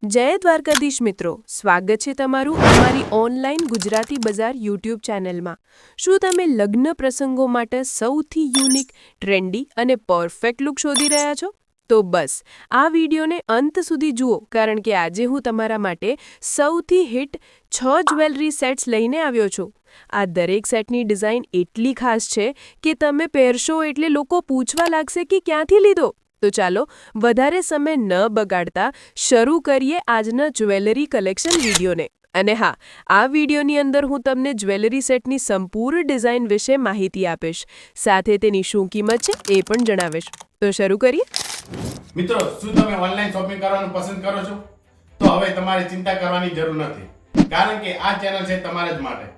જય દ્વારકાધીશ મિત્રો, સ્વાગત છે તમારું અમારી ઓનલાઈન ગુજરાતી બજાર યુટ્યુબ ચેનલમાં. શું તમે લગ્ન પ્રસંગો માટે સૌથી યુનિક, ટ્રેન્ડી અને પરફેક્ટ લુક શોધી રહ્યા છો? તો બસ આ વિડીયોને અંત સુધી જુઓ, કારણ કે આજે હું તમારા માટે સૌથી હિટ 6 જ્વેલરી સેટ્સ લઈને આવ્યો છું. આ દરેક સેટની ડિઝાઇન એટલી ખાસ છે કે તમે પહેરશો એટલે લોકો પૂછવા લાગશે કે ક્યાંથી લીધો. તો ચાલો વધારે સમય ન બગાડતા શરૂ કરીએ આજના જ્વેલરી કલેક્શન વિડીયોને. અને હા, આ વિડીયોની અંદર હું તમને જ્વેલરી સેટની સંપૂર્ણ ડિઝાઇન વિશે માહિતી આપીશ, સાથે તેની શું કિંમત છે એ પણ જણાવીશ. તો શરૂ કરીએ. મિત્રો, શું તમે ઓનલાઈન શોપિંગ કરવાનું પસંદ કરો છો? તો હવે તમારે ચિંતા કરવાની જરૂર નથી, કારણ કે આ ચેનલ છે તમારા જ માટે.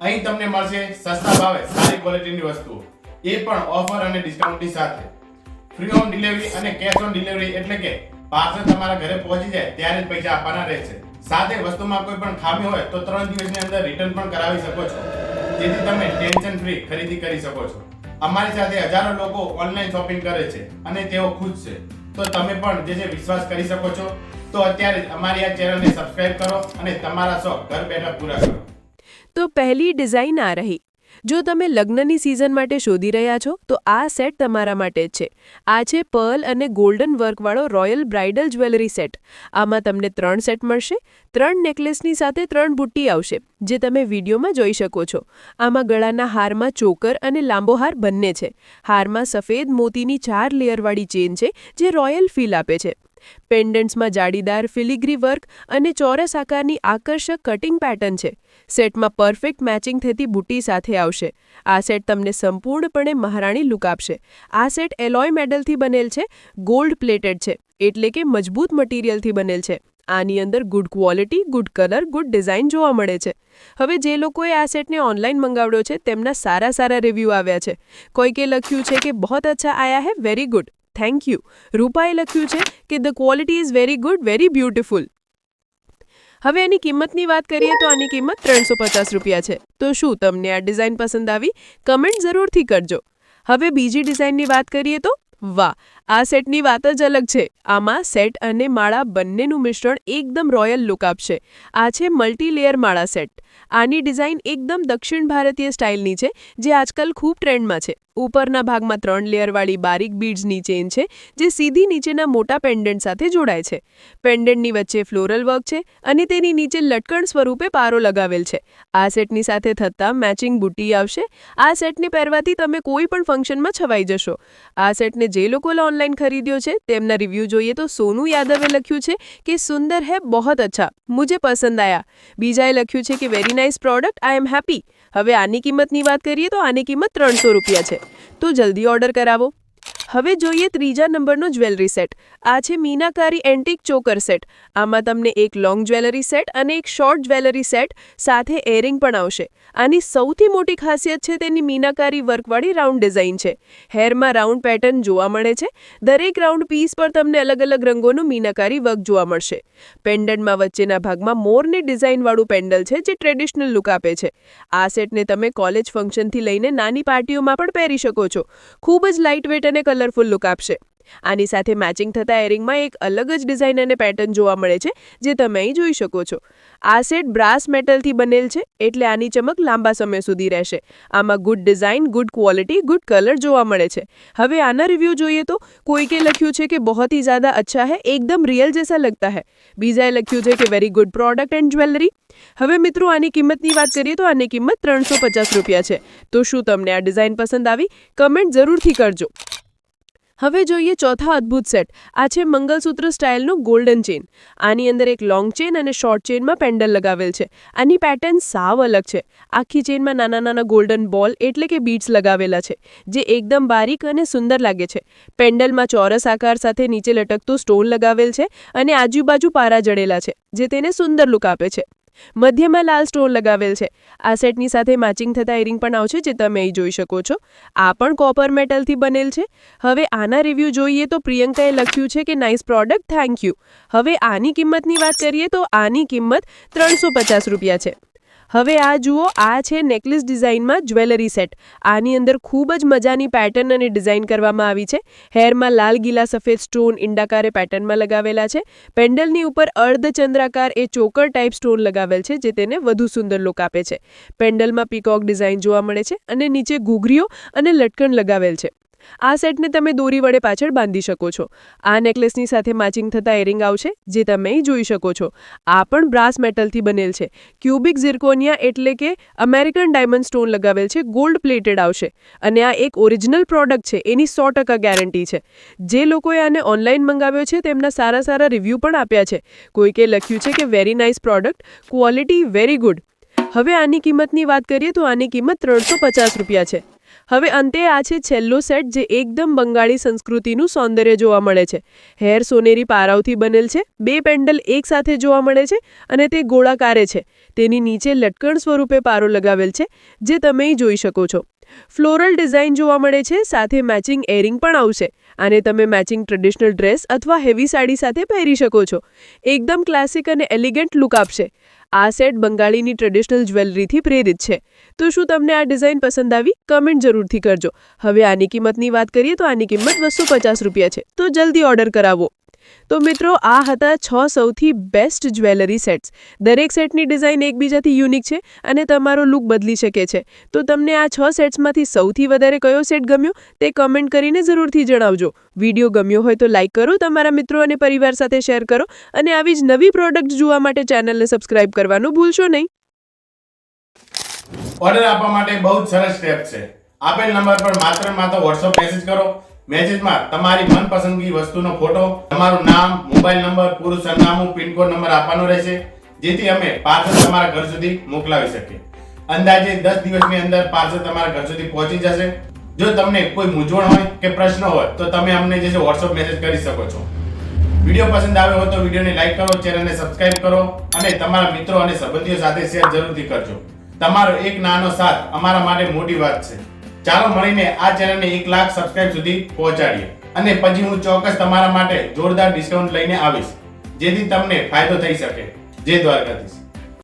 અહીં તમને મળશે સસ્તા ભાવે સારી ક્વોલિટીની વસ્તુઓ, એ પણ ઓફર અને ડિસ્કાઉન્ટની સાથે. ફ્રી હોમ ડિલિવરી અને કેશ ઓન ડિલિવરી, એટલે કે પાર્સલ તમારા ઘરે પહોંચી જાય ત્યારે જ પૈસા આપવાના રહેશે. સાથે વસ્તુમાં કોઈ પણ ખામી હોય તો 3 દિવસની અંદર રિટર્ન પણ કરાવી શકો છો, જેથી તમે ટેન્શન ફ્રી ખરીદી કરી શકો છો. અમારી સાથે હજારો લોકો ઓનલાઈન શોપિંગ કરે છે અને તેઓ ખુશ છે. તો તમે પણ જે વિશ્વાસ કરી શકો છો. તો અત્યારે જ અમારી આ ચેનલને સબસ્ક્રાઇબ કરો અને તમારા શોખ ઘર બેઠા પૂરા કરો. તો પહેલી ડિઝાઇન આ રહી. જો તમે લગ્નની સિઝન માટે શોધી રહ્યા છો તો આ સેટ તમારા માટે જ છે. આ છે પર્લ અને ગોલ્ડન વર્કવાળો રોયલ બ્રાઇડલ જ્વેલરી સેટ. આમાં તમને 3 સેટ મળશે. 3 નેકલેસની સાથે 3 બુટ્ટી આવશે, જે તમે વિડીયોમાં જોઈ શકો છો. આમાં ગળાના હારમાં ચોકર અને લાંબો હાર બંને છે. હારમાં સફેદ મોતીની 4 લેયરવાળી ચેન છે, જે રોયલ ફીલ આપે છે. પેન્ડન્ટ્સમાં જાળીદાર ફિલિગ્રી વર્ક અને ચોરસ આકારની આકર્ષક કટિંગ પેટર્ન છે. સેટમાં પરફેક્ટ મેચિંગ થતી બુટ્ટી સાથે આવશે. આ સેટ તમને સંપૂર્ણપણે મહારાણી લુક આપશે. આ સેટ એલોય મેટલથી બનેલ છે, ગોલ્ડ પ્લેટેડ છે, એટલે કે મજબૂત મટીરિયલથી બનેલ છે. આની અંદર good quality, good colour, good design જોવા મળે છે. હવે જે લોકોએ આ સેટને ઓનલાઈન મંગાવ્યો છે તેમના સારા રિવ્યૂ આવ્યા છે. કોઈકે લખ્યું છે કે બહોત અચ્છા આયા હે, વેરી ગુડ, થેન્ક યુ. રૂપાએ લખ્યું છે કે the quality is very good, very beautiful. હવે એની કિંમતની વાત કરીએ તો આની કિંમત 350 રૂપિયા છે. તો શું તમને આ ડિઝાઇન પસંદ આવી? કમેન્ટ જરૂરથી કરજો. હવે બીજી ડિઝાઇનની વાત કરીએ તો વાહ, આ સેટની વાત જ અલગ છે. આમાં સેટ અને માળા બંનેનું મિશ્રણ એકદમ રોયલ લુક આપશે. આ છે મલ્ટી લેયર માળા સેટ. આની ડિઝાઇન એકદમ દક્ષિણ ભારતીય સ્ટાઇલની છે, જે આજકાલ ખૂબ ટ્રેન્ડમાં છે. ઉપરના ભાગમાં 3 લેયરવાળી બારીક બીડ્સની ચેન છે, જે સીધી નીચેના મોટા પેન્ડન્ટ સાથે જોડાય છે. પેન્ડન્ટની વચ્ચે ફ્લોરલ વર્ક છે અને તેની નીચે લટકણ સ્વરૂપે પારો લગાવેલ છે. આ સેટની સાથે થતાં મેચિંગ બુટ્ટી આવશે. આ સેટને પહેરવાથી તમે કોઈ પણ ફંક્શનમાં છવાઈ જશો. આ સેટને જે લોકોએ ઓનલાઈન ખરીદ્યો છે તેમના રિવ્યૂ જોઈએ તો સોનુ યાદવે લખ્યું છે કે સુંદર હે, બહોત અચ્છા, મુझे પસંદ આયા. બીજાએ લખ્યું છે કે very nice product, I am happy. હવે આની કિંમતની વાત કરીએ તો આની કિંમત 300 રૂપિયા છે. તો જલ્દી ઓર્ડર કરાવો. હવે જોઈએ ત્રીજા નંબરનો જ્વેલરી સેટ. આ છે મીનાકારી એન્ટિક ચોકર સેટ. આમાં તમને એક લોંગ જ્વેલરી સેટ અને એક શોર્ટ જ્વેલરી સેટ સાથે એરિંગ પણ આવશે. આની સૌથી મોટી ખાસિયત છે તેની મીનાકારી વર્કવાળી રાઉન્ડ ડિઝાઇન છે. હેરમાં રાઉન્ડ પેટર્ન જોવા મળે છે. દરેક રાઉન્ડ પીસ પર તમને અલગ રંગોનું મીનાકારી વર્ક જોવા મળશે. પેન્ડન્ટમાં વચ્ચેના ભાગમાં મોરની ડિઝાઇનવાળું પેન્ડલ છે, જે ટ્રેડિશનલ લુક આપે છે. આ સેટને તમે કોલેજ ફંક્શનથી લઈને નાની પાર્ટીઓમાં પણ પહેરી શકો છો. ખૂબ જ લાઇટ વેટ અને કલરફુલ લુક આપશે. આની સાથે મેચિંગ થતા એરિંગમાં એક અલગ જ ડિઝાઇન અને પેટર્ન જોવા મળે છે, જે તમે અહીં જોઈ શકો છો. આ સેટ બ્રાસ મેટલથી બનેલ છે, એટલે આની ચમક લાંબા સમય સુધી રહેશે. આમાં good design, good quality, good colour જોવા મળે છે. હવે આના રિવ્યૂ જોઈએ તો કોઈકે લખ્યું છે કે બહોત ही ज़्यादा अच्छा है, एकदम रियल जैसा लगता है. બીજાએ લખ્યું છે કે very good product and jewellery. હવે મિત્રો, આની કિંમતની વાત કરીએ તો આની કિંમત 350 રૂપિયા છે. તો શું તમને આ ડિઝાઇન પસંદ આવી? કમેન્ટ જરૂરથી કરજો. હવે જોઈએ ચોથા અદ્ભુત સેટ. આ છે મંગલસૂત્ર સ્ટાઇલનો ગોલ્ડન ચેન. આની અંદર એક લોંગ ચેન અને શોર્ટ ચેનમાં પેન્ડલ લગાવેલ છે. આની પેટર્ન સાવ અલગ છે. આખી ચેનમાં નાના ગોલ્ડન બોલ એટલે કે બીડ્સ લગાવેલા છે, જે એકદમ બારીક અને સુંદર લાગે છે. પેન્ડલમાં ચોરસ આકાર સાથે નીચે લટકતો સ્ટોન લગાવેલ છે અને આજુબાજુ પારા જડેલા છે, જે તેને સુંદર લુક આપે છે. મધ્યમાં લાલ સ્ટોન લગાવેલ છે. આ સેટની સાથે મેચિંગ થતા એરિંગ પણ આવશે, જે તમે અહીં જોઈ શકો છો. આ પણ કોપર મેટલથી બનેલ છે. હવે આના રિવ્યૂ જોઈએ તો પ્રિયંકાએ લખ્યું છે કે નાઇસ પ્રોડક્ટ, થેન્ક યુ. હવે આની કિંમતની વાત કરીએ તો આની કિંમત 350 રૂપિયા છે. હવે આ જુઓ, આ છે નેકલેસ ડિઝાઇનમાં જ્વેલરી સેટ. આની અંદર ખૂબ જ મજાની પેટર્ન અને ડિઝાઇન કરવામાં આવી છે. હેરમાં લાલ ગીલા સફેદ સ્ટોન ઇંડાકારે પેટર્નમાં લગાવેલા છે. પેન્ડલની ઉપર અર્ધચંદ્રાકાર એ ચોકર ટાઈપ સ્ટોન લગાવેલ છે, જે તેને વધુ સુંદર લુક આપે છે. પેન્ડલમાં પીકોક ડિઝાઇન જોવા મળે છે અને નીચે ઘૂઘરીઓ અને લટકણ લગાવેલ છે. આ સેટને તમે દોરી વડે પાછળ બાંધી શકો છો. આ નેકલેસની સાથે મેચિંગ થતા એરિંગ આવશે, જે તમે અહીં જોઈ શકો છો. આ પણ બ્રાસ મેટલથી બનેલ છે. ક્યુબિક ઝિર્કોનિયા એટલે કે અમેરિકન ડાયમંડ સ્ટોન લગાવેલ છે. ગોલ્ડ પ્લેટેડ આવશે અને આ એક ઓરિજિનલ પ્રોડક્ટ છે, એની 100% ગેરંટી છે. જે લોકોએ આને ઓનલાઈન મંગાવ્યો છે તેમના સારા રિવ્યૂ પણ આપ્યા છે. કોઈકે લખ્યું છે કે very nice product, quality very good. હવે આની કિંમતની વાત કરીએ તો આની કિંમત 350 રૂપિયા છે. હવે અંતે આ છે છેલ્લો સેટ, જે એકદમ બંગાળી સંસ્કૃતિનું સૌંદર્ય જોવા મળે છે. હેર સોનેરી પારાવથી બનેલ છે. 2 પેન્ડલ એક સાથે જોવા મળે છે અને તે ગોળાકારે છે. તેની નીચે લટકણ સ્વરૂપે પારો લગાવેલ છે, જે તમે જોઈ શકો છો. ફ્લોરલ ડિઝાઇન જોવા મળે છે, સાથે મેચિંગ એરિંગ પણ આવશે. આને તમે મેચિંગ ટ્રેડિશનલ ડ્રેસ અથવા હેવી સાડી સાથે પહેરી શકો છો. એકદમ ક્લાસિક અને એલિગન્ટ લુક આપશે. આ સેટ બંગાળીની ટ્રેડિશનલ જ્વેલરીથી પ્રેરિત છે. તો શું તમને આ ડિઝાઇન પસંદ આવી? કમેન્ટ જરૂરથી કરજો. હવે આની કિંમતની વાત કરીએ તો આની કિંમત 250 રૂપિયા છે. તો જલ્દી ઓર્ડર કરાવો. તો મિત્રો, આ હતા 6 સૌથી બેસ્ટ જ્વેલરી સેટ્સ. દરેક સેટની ડિઝાઇન એકબીજાથી યુનિક છે અને તમારો લુક બદલી શકે છે. તો તમને આ 6 સેટ્સમાંથી સૌથી વધારે કયો સેટ ગમ્યો તે કમેન્ટ કરીને જરૂરથી જણાવજો. વિડીયો ગમ્યો હોય તો લાઇક કરો, તમારા મિત્રો અને પરિવાર સાથે શેર કરો અને આવી જ નવી પ્રોડક્ટ જોવા માટે ચેનલને સબસ્ક્રાઇબ કરવાનું ભૂલશો નહીં. ઓર્ડર આપવા માટે બહુ જ સરસ સ્ટેપ છે. આપેલ નંબર પર માત્ર WhatsApp મેસેજ કરો. મેસેજમાં તમારી મનપસંદગી વસ્તુનો ફોટો, તમારું નામ, મોબાઈલ નંબર, પૂરું સરનામું, પિનકોડ નંબર આપવાનો રહેશે, જેથી અમે પાર્સલ તમારા ઘર સુધી મોકલાવી શકીએ. અંદાજે 10 દિવસની અંદર પાર્સલ તમારા ઘર સુધી પહોંચી જશે. જો તમને કોઈ મૂંઝવણ હોય કે પ્રશ્ન હોય તો તમે અમને જે છે WhatsApp મેસેજ કરી શકો છો. વિડીયો પસંદ આવ્યો હોય તો વિડીયોને લાઈક કરો, ચેનલને સબસ્ક્રાઇબ કરો અને તમારા મિત્રો અને સંબંધીઓ સાથે શેર જરૂરથી કરજો. તમારો એક નાનો સાથ અમારા માટે મોટી વાત છે. ચાલો મળીને આ ચેનલને 1 લાખ સબસ્ક્રાઇબ સુધી પહોંચાડીએ અને પછી હું ચોક્કસ તમારા માટે જોરદાર ડિસ્કાઉન્ટ લઈને આવીશ, જેથી તમને ફાયદો થઈ શકે. જય દ્વારકાધીશ.